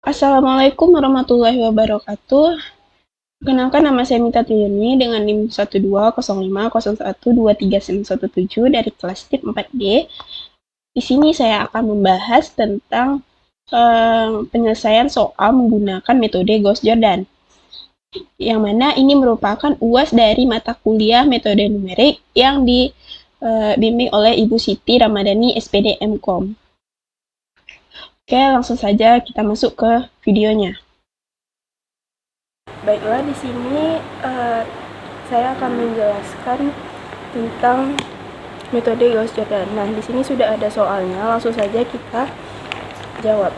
Assalamualaikum warahmatullahi wabarakatuh. Perkenalkan, nama saya Mita Triuni dengan NIM 1205010123917 dari kelas TIP 4D. Di sini saya akan membahas tentang penyelesaian soal menggunakan metode Gauss-Jordan, yang mana ini merupakan UAS dari mata kuliah metode numerik yang dibimbing oleh Ibu Siti Ramadhani SPD MKom. Oke, langsung saja kita masuk ke videonya. Baiklah, di sini saya akan menjelaskan tentang metode Gauss-Jordan. Nah, di sini sudah ada soalnya, langsung saja kita jawab.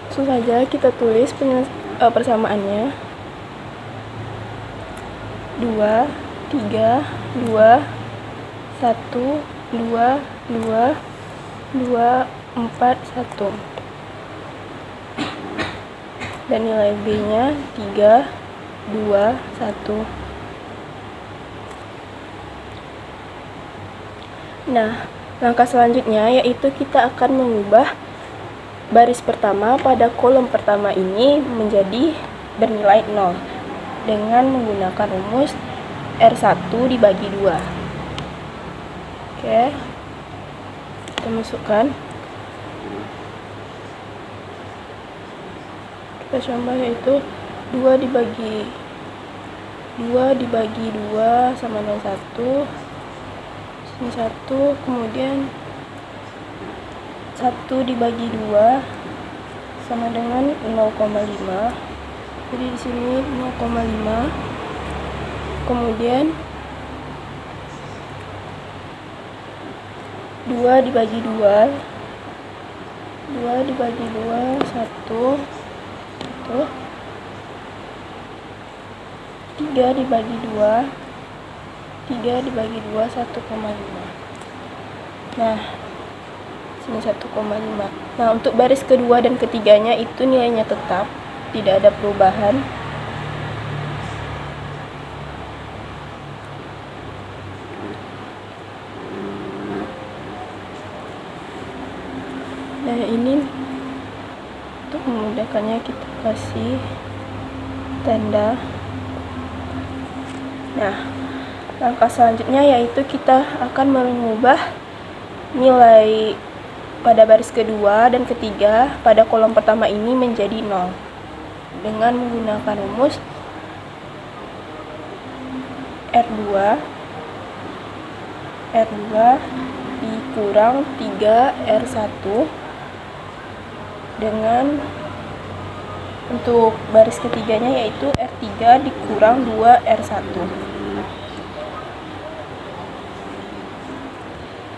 Langsung saja kita tulis persamaannya. 2, 3, 2, 1, 2, 2, 2, 4, 1. Dan nilai B-nya 3, 2, 1. Nah, langkah selanjutnya yaitu kita akan mengubah baris pertama pada kolom pertama ini menjadi bernilai 0 dengan menggunakan rumus R1 dibagi 2. Oke, kita masukkan. Kita coba, yaitu 2 dibagi 2 sama dengan 1. Sini 1, kemudian 1 dibagi 2 sama dengan 0,5. Jadi di sini 0,5. Kemudian 2 dibagi 2 1. 3 dibagi 2 1,5. Nah, sini 1,5. Nah, untuk baris kedua dan ketiganya itu nilainya tetap, tidak ada perubahan. Nah, ini untuk memudahkannya kita kasih tanda. Nah, langkah selanjutnya yaitu kita akan mengubah nilai pada baris kedua dan ketiga pada kolom pertama ini menjadi 0 dengan menggunakan rumus R2 dikurang 3R1 dengan untuk baris ketiganya yaitu R3 dikurang 2R1.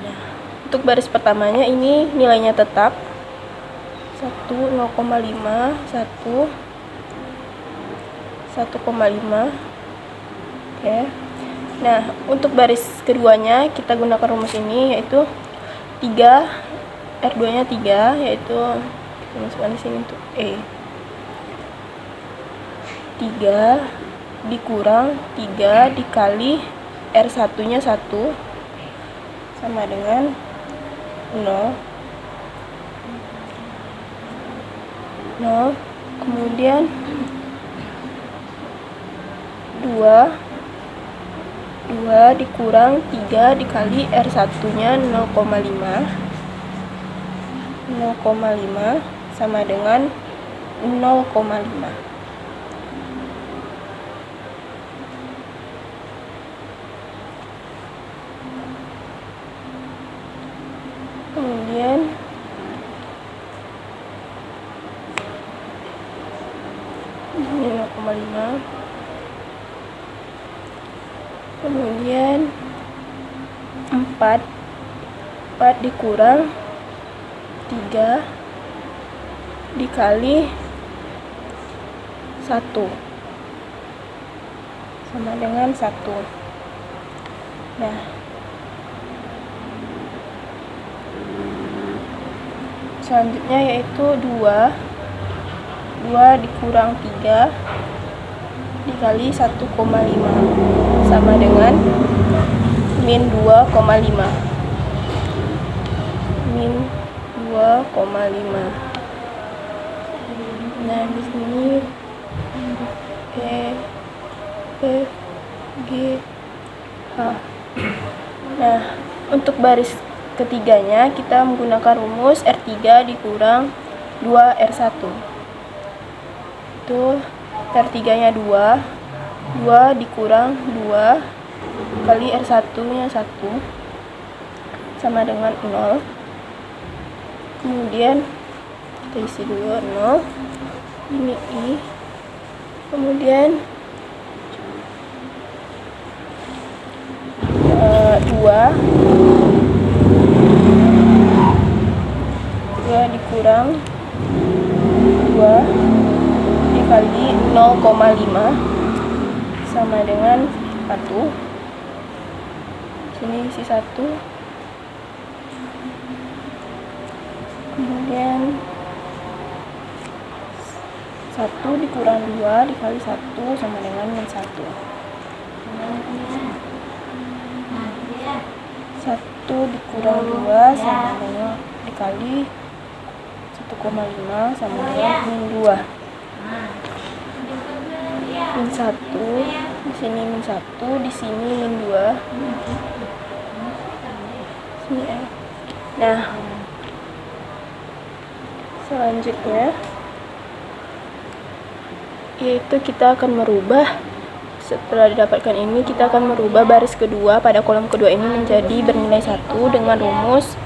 Nah, untuk baris pertamanya ini nilainya tetap 1, 0,5, 1, 1,5. Oke. Nah, untuk baris keduanya kita gunakan rumus ini yaitu 3, R2 nya 3, yaitu masukkan di sini untuk E. 3 dikurang 3 dikali R1 nya 1 sama dengan 0. Kemudian 2 dikurang 3 dikali R1 nya 0,5 sama dengan 0,5. Kemudian ini 0,5. Kemudian 4 dikurang 3 dikali 1 sama dengan 1. Nah, selanjutnya yaitu 2 dikurang 3 dikali 1,5 sama dengan min 2,5. Min 2,5. Nah, di sini E, F, G, H. Nah, untuk baris ketiganya kita menggunakan rumus R3 dikurang 2R1. Itu R3 nya 2 dikurang 2 kali R1 nya 1 sama dengan 0. Kemudian kita isi dulu 0, ini I, kemudian 2 dikurang 2 dikali 0,5 sama dengan 1. Sini isi 1, kemudian 1 dikurang 2 dikali 1 sama dengan min 1. 1 dikurang 2 sama dengan dikali 1,5 sama dengan min 2. Min 1, di sini min 1, di sini min 2. Sini ya. Nah, selanjutnya yaitu kita akan merubah, setelah didapatkan ini kita akan merubah baris kedua pada kolom kedua ini menjadi bernilai 1 dengan rumus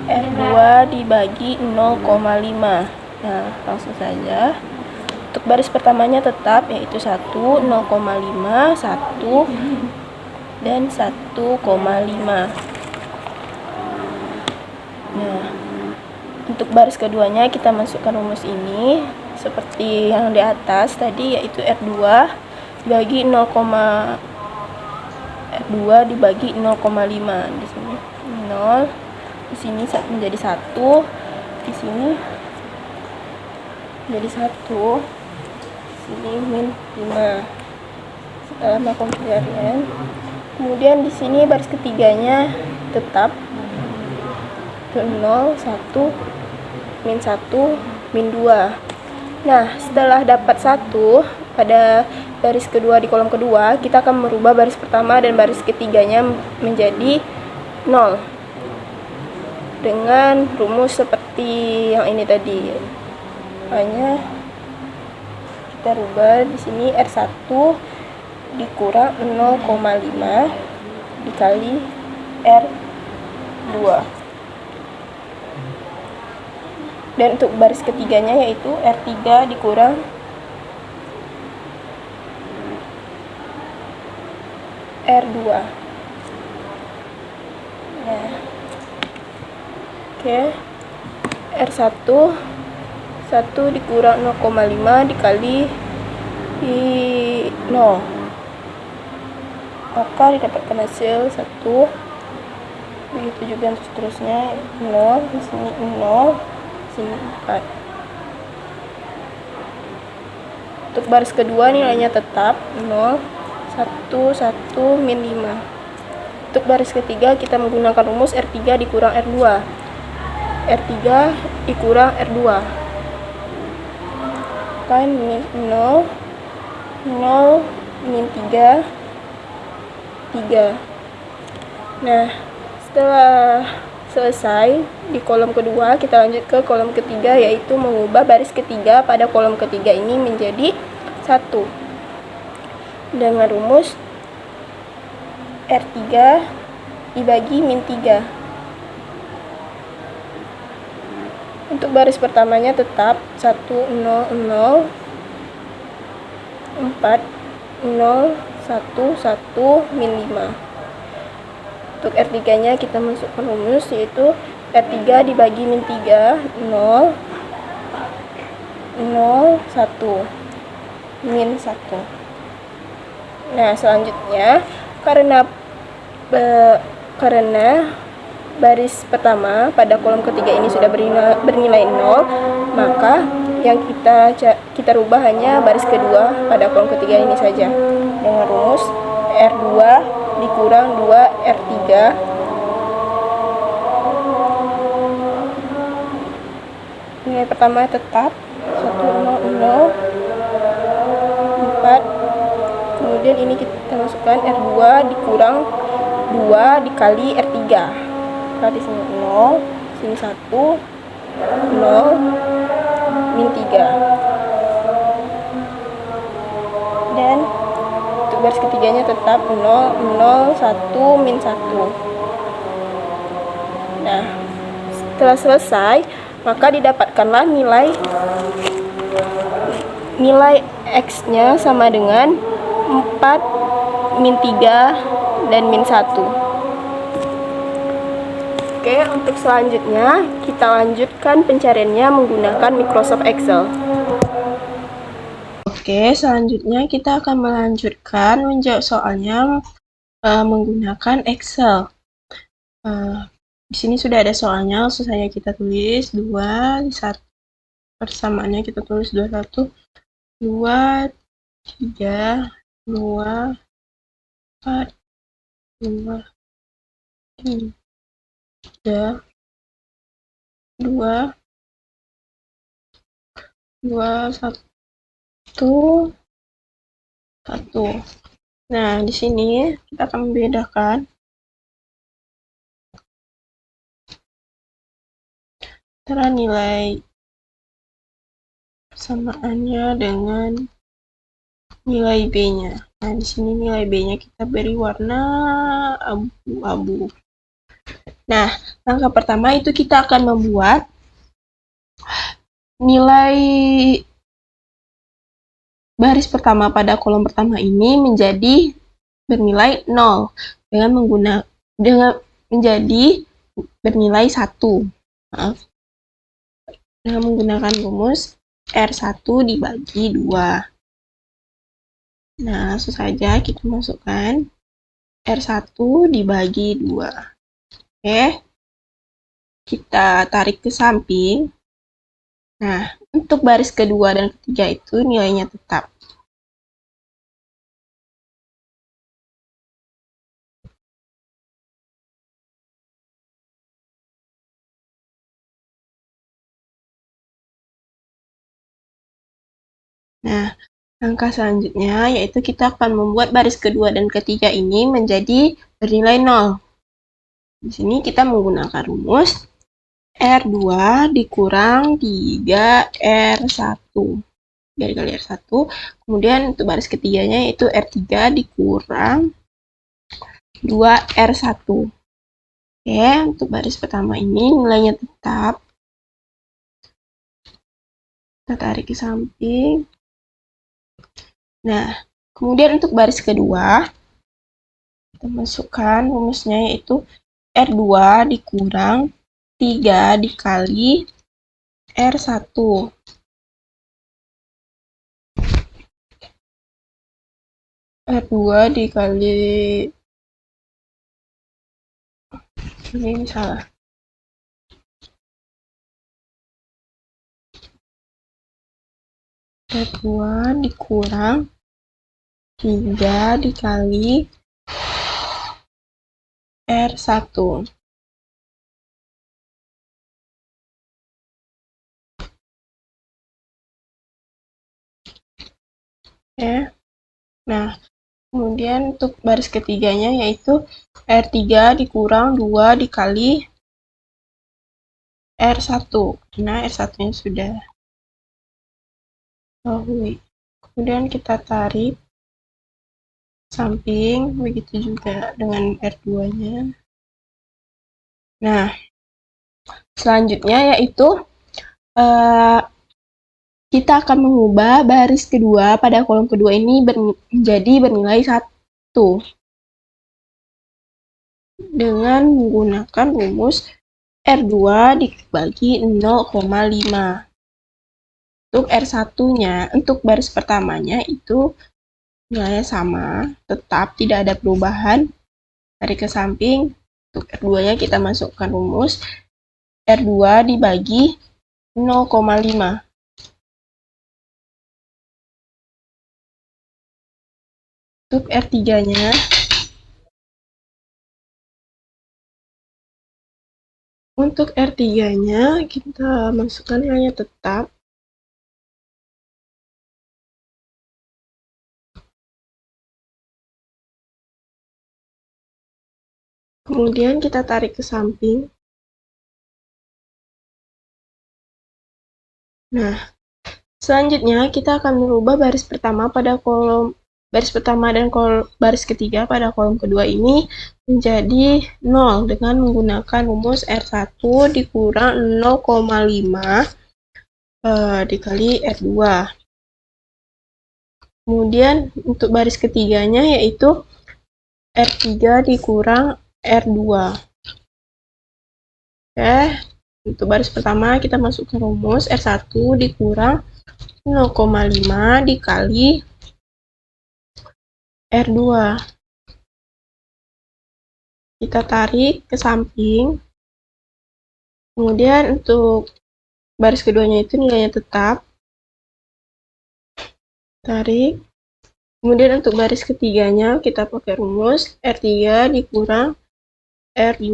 R2 dibagi 0,5. Nah, langsung saja. Untuk baris pertamanya tetap, yaitu 1, 0,5, 1, dan 1,5. Nah, untuk baris keduanya kita masukkan rumus ini seperti yang di atas tadi, yaitu R2 dibagi 0, R2 dibagi 0,5. Di sini 0, di sini menjadi 1, di sini menjadi 1, sini min 5. Setelah melakukan pencarian, kemudian di sini baris ketiganya tetap 0, 1, min 1, min 2. Nah, setelah dapat 1 pada baris kedua di kolom kedua, kita akan merubah baris pertama dan baris ketiganya menjadi 0 dengan rumus seperti yang ini tadi. Hanya kita rubah di sini R1 dikurang 0,5 dikali R2. Dan untuk baris ketiganya yaitu R3 dikurang R2. Nah, oke. R1 1 dikurang 0,5 dikali 0, maka didapatkan hasil 1. Begitu juga untuk seterusnya, 0, di sini 0, di sini 4. Untuk baris kedua nilainya tetap 0, 1, 1, min 5. Untuk baris ketiga kita menggunakan rumus R3 dikurang R2. R3 dikurang R2 kan min 0, 0, min 3, 3. Nah, setelah selesai di kolom kedua, kita lanjut ke kolom ketiga, yaitu mengubah baris ketiga pada kolom ketiga ini menjadi 1 dengan rumus R3 dibagi min 3. Untuk baris pertamanya tetap 1, 0, 0, 4, 0, 1, 1, min 5. Untuk R3 nya kita masukkan rumus, yaitu R3 dibagi min 3, 0, 0, 1, min 1. Nah, selanjutnya karena baris pertama pada kolom ketiga ini sudah bernilai 0, maka yang kita rubah hanya baris kedua pada kolom ketiga ini saja dengan rumus R2 dikurang 2 R3 Nilai pertama tetap 100 4. Kemudian ini kita masukkan R2 dikurang 2 dikali R3. Nah, di sini 0, sini 1, 0, min 3. Dan untuk baris ketiganya tetap 0, 0, 1, min 1. Nah, setelah selesai, maka didapatkanlah nilai X-nya sama dengan 4, min 3, dan min 1. Oke, untuk selanjutnya kita lanjutkan pencariannya menggunakan Microsoft Excel. Oke, selanjutnya kita akan melanjutkan menjawab soalnya menggunakan Excel. Di sini sudah ada soalnya, langsung saja kita tulis 2, 1, persamaannya kita tulis 21, 2, 3, 2, 4, 2, 3, 2, 2, 1, 1. Nah, di sini kita akan membedakan antara nilai persamaannya dengan nilai B-nya. Nah, di sini nilai B-nya kita beri warna abu-abu. Nah, langkah pertama itu kita akan membuat nilai baris pertama pada kolom pertama ini menjadi bernilai 0 dengan menjadi bernilai 1. Maaf. Dengan menggunakan rumus R1 dibagi 2. Nah, langsung saja kita masukkan R1 dibagi 2. Oke. Kita tarik ke samping. Nah, untuk baris kedua dan ketiga itu nilainya tetap. Nah, langkah selanjutnya yaitu kita akan membuat baris kedua dan ketiga ini menjadi bernilai 0. Di sini kita menggunakan rumus R2 dikurang 3R1. 3 kali R1. Kemudian untuk baris ketiganya yaitu R3 dikurang 2R1. Oke, untuk baris pertama ini nilainya tetap. Kita tarik ke samping. Nah, kemudian untuk baris kedua, kita masukkan rumusnya yaitu R2 dikurang 3 dikali R1. R2 dikali ini salah. R2 dikurang 3 dikali R1. Ya. Nah, kemudian untuk baris ketiganya yaitu R3 dikurang 2 dikali R1. Nah, R1-nya sudah dahului. Kemudian kita tarik samping, begitu juga dengan R2-nya. Nah, selanjutnya yaitu kita akan mengubah baris kedua pada kolom kedua ini menjadi bernilai 1 dengan menggunakan rumus R2 dibagi 0,5. Untuk R1-nya, untuk baris pertamanya itu nilainya sama, tetap tidak ada perubahan. Tarik ke samping, untuk R2-nya kita masukkan rumus R2 dibagi 0,5. Untuk R3-nya, Untuk R3-nya kita masukkan nilainya tetap. Kemudian kita tarik ke samping. Nah, selanjutnya kita akan merubah baris pertama pada kolom baris pertama dan baris ketiga pada kolom kedua ini menjadi 0 dengan menggunakan rumus R1 dikurang 0,5 dikali R2. Kemudian untuk baris ketiganya yaitu R3 dikurang R2. Oke, untuk baris pertama kita masukkan rumus R1 dikurang 0,5 dikali R2. Kita tarik ke samping. Kemudian untuk baris keduanya itu nilainya tetap. Tarik. Kemudian untuk baris ketiganya kita pakai rumus R3 dikurang R2.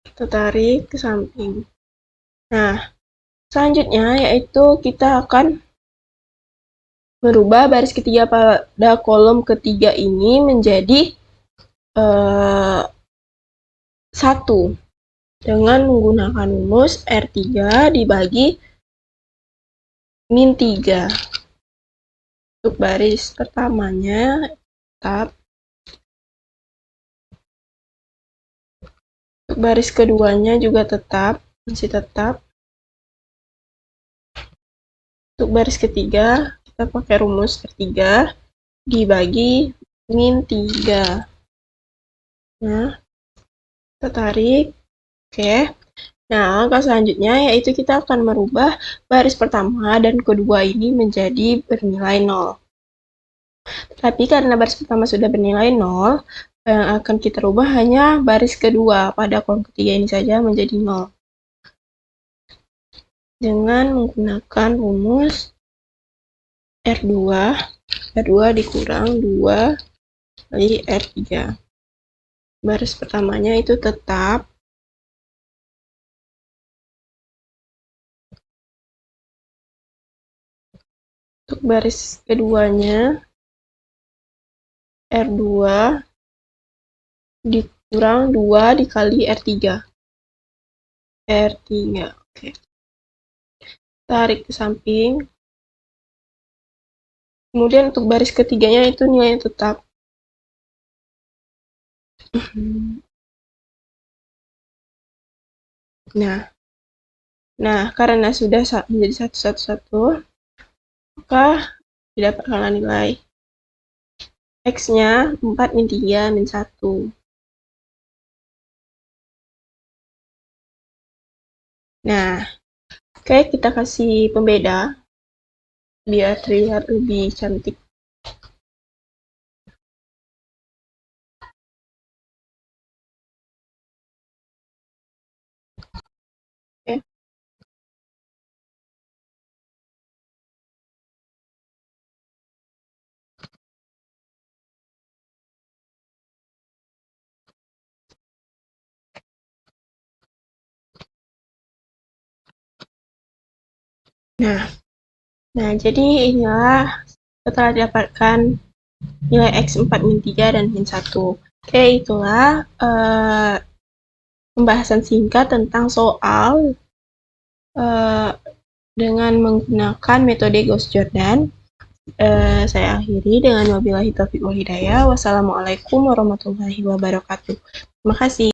Kita tarik ke samping. Nah, selanjutnya yaitu kita akan merubah baris ketiga pada kolom ketiga ini menjadi 1 dengan menggunakan rumus R3 dibagi min 3. Untuk baris pertamanya tetap. Untuk baris keduanya juga tetap, masih tetap. Untuk baris ketiga kita pakai rumus R3 dibagi min 3. Nah, kita tarik. Oke. Nah, langkah selanjutnya yaitu kita akan merubah baris pertama dan kedua ini menjadi bernilai 0. Tapi karena baris pertama sudah bernilai 0, yang akan kita rubah hanya baris kedua pada kolom ketiga ini saja menjadi 0. Dengan menggunakan rumus R2 dikurang 2 kali R3. Baris pertamanya itu tetap. Untuk baris keduanya R2 dikurang 2 dikali R3. R3, oke. Tarik ke samping. Kemudian untuk baris ketiganya itu nilainya tetap. Nah, karena sudah menjadi 1, maka didapatkanlah nilai X-nya 4 min 3 min 1. Nah, oke, kita kasih pembeda biar terlihat lebih cantik. Oke. Nah, jadi inilah setelah didapatkan nilai X 4 min 3 dan min 1. Oke, itulah pembahasan singkat tentang soal dengan menggunakan metode Gauss-Jordan. Saya akhiri dengan wabillahi taufiq wal hidayah. Wassalamualaikum warahmatullahi wabarakatuh. Terima kasih.